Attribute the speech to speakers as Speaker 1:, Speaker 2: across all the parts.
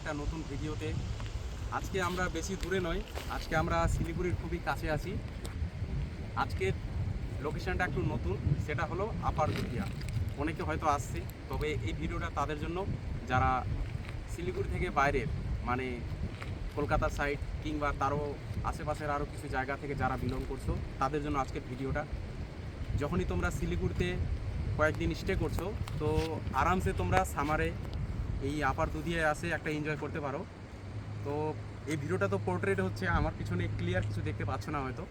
Speaker 1: একটা নতুন ভিডিওতে। আজকে আমরা বেশি দূরে নয়, আজকে আমরা শিলিগুড়ির খুবই কাছে আছি। আজকের লোকেশনটা একটু নতুন, সেটা হলো আপার দুধিয়া। অনেকে হয়তো আসছে, তবে এই ভিডিওটা তাদের জন্য যারা শিলিগুড়ি থেকে বাইরের, মানে কলকাতা সাইড কিংবা তারও আশেপাশের আরও কিছু জায়গা থেকে যারা বিলং করছো তাদের জন্য আজকের ভিডিওটা। যখনই তোমরা শিলিগুড়িতে কয়েকদিন স্টে করছো, তো আরামসে তোমরা সামারে এই আপার দুধিয়ায় আসে একটা এনজয় করতে পারো। তো এই ভিডিওটা তো পোর্ট্রেট হচ্ছে, আমার পিছনে ক্লিয়ার কিছু দেখতে পাচ্ছ না হয়তো,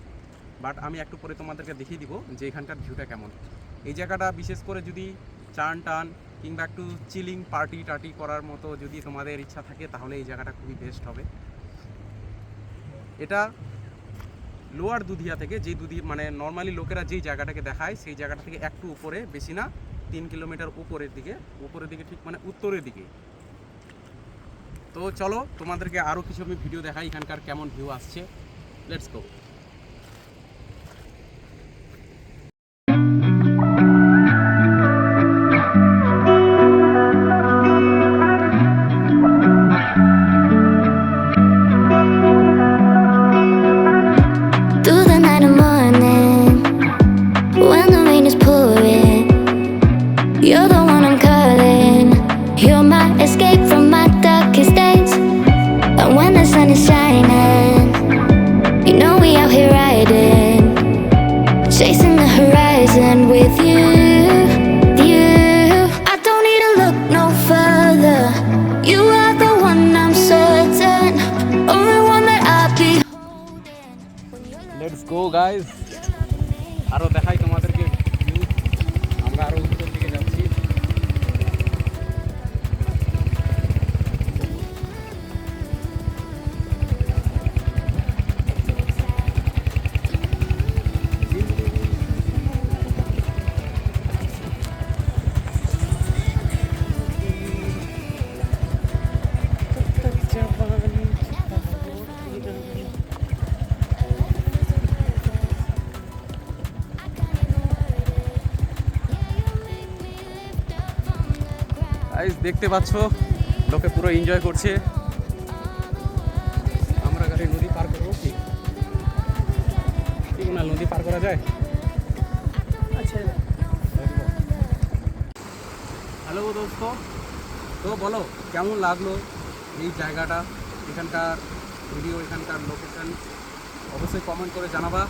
Speaker 1: বাট আমি একটু পরে তোমাদেরকে দেখিয়ে দিব যে এখানকার ভিউটা কেমন। এই জায়গাটা বিশেষ করে যদি চান টান কিংবা একটু চিলিং পার্টি টার্টি করার মতো যদি তোমাদের ইচ্ছা থাকে, তাহলে এই জায়গাটা খুবই বেস্ট হবে। এটা লোয়ার দুধিয়া থেকে, যে মানে নর্মালি লোকেরা যেই জায়গাটাকে দেখায় সেই জায়গাটা থেকে একটু উপরে, বেশি না 3 কিলোমিটার উপরের দিকে ঠিক মানে উত্তরের দিকে। তো চলো তোমাদেরকে আরও কিছু আমি ভিডিও দেখাই এখানকার কেমন ভিউ আসছে। Let's go.
Speaker 2: You're the one I'm calling. You're my escape from my darkest days. And when the sun is shining, you know we out here riding, chasing the horizon with you. I don't need to look no further. You are the one I'm certain, only one that I'll be holding.
Speaker 1: Let's go guys, আরও দেখাই তোমাদেরকে view. আমরা আরও উত্তর দিকে যাচ্ছি। দেখতে পাচ্ছ লোকে পুরো এনজয় করছে। আমরা গাড়ি নদী পার করবো, ঠিক ঠিক না? নদী পার করা যায়? আচ্ছা, হ্যালো দোস্ত, তো বলো কেমন লাগলো এই জায়গাটা, এখানকার ভিডিও, এখানকার লোকেশন? অবশ্যই কমেন্ট করে জানাবা।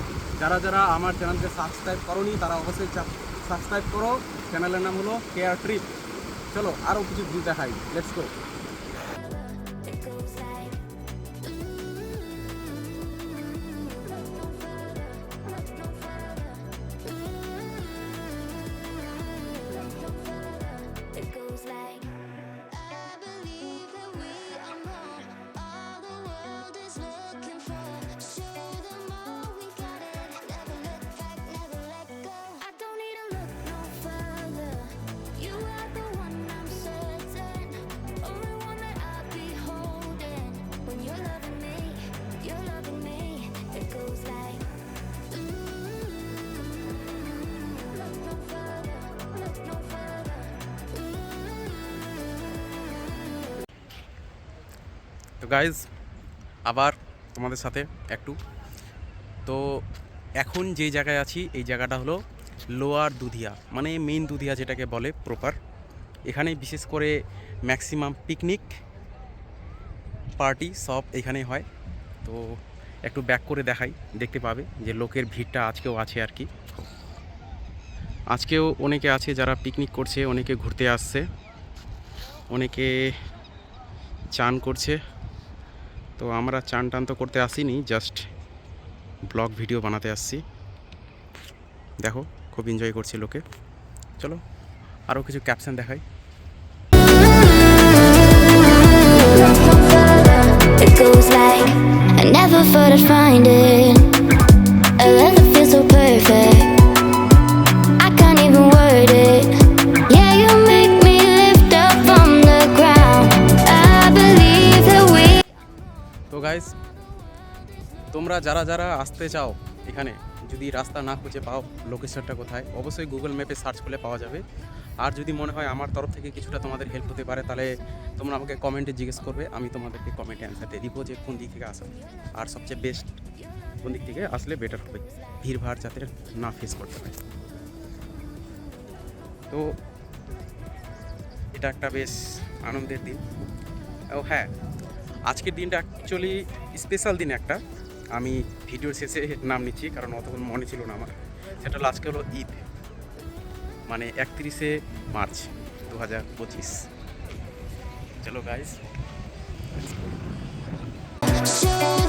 Speaker 1: যারা যারা আমার চ্যানেলকে সাবস্ক্রাইব করোনি তারা অবশ্যই সাবস্ক্রাইব করো। চ্যানেলের নাম হলো কেয়ার ট্রিপ। চলো আরও কিছু ভিউ দেখাই, লেটস গো। তো গাইজ আবার তোমাদের সাথে একটু, তো এখন যেই জায়গায় আছি এই জায়গাটা হলো লোয়ার দুধিয়া, মানে মেইন দুধিয়া যেটাকে বলে প্রপার। এখানে বিশেষ করে ম্যাক্সিমাম পিকনিক পার্টি সব এখানেই হয়। তো একটু ব্যাক করে দেখাই, দেখতে পাবে যে লোকের ভিড়টা আজকেও আছে আর কি। আজকেও অনেকে আছে যারা পিকনিক করছে, অনেকে ঘুরতে আসছে, অনেকে চান করছে। তো আমরা চান টান তো করতে আসিনি, জাস্ট ব্লগ ভিডিও বানাতে আসছি। দেখো খুব এনজয় করছে লোকে। চলো আরও কিছু ক্যাপশন দেখাই।
Speaker 2: It goes like I never thought I'd find it. A love that feels so perfect, I can't even word it. Yeah, you make me lift up from the ground. I believe that we.
Speaker 1: তো guys, তোমরা যারা যারা আসতে চাও এখানে, যদি রাস্তা না খুঁজে পাও লোকেশনটা কোথায়, অবশ্যই গুগল ম্যাপে সার্চ করলে পাওয়া যাবে। আর যদি মনে হয় আমার তরফ থেকে কিছুটা তোমাদের হেল্প হতে পারে, তাহলে তোমরা আমাকে কমেন্টে জিজ্ঞেস করবে, আমি তোমাদেরকে কমেন্টে অ্যান্সার দিয়ে দিব যে কোন দিক থেকে আসা আর সবচেয়ে বেস্ট কোন দিক থেকে আসলে বেটার হবে, ভিড়ভাড় যাতে না ফেস করতে হয়। তো এটা একটা বেশ আনন্দের দিন। ও হ্যাঁ, আজকের দিনটা অ্যাকচুয়ালি স্পেশাল দিন একটা, আমি ভিডিওর শেষে নাম নিচ্ছি কারণ অতক্ষণ মনে ছিল না আমার। সেটা হলো আজকে হলো ঈদ, মানে 31শে মার্চ 2025। চলো গাইস।
Speaker 2: Show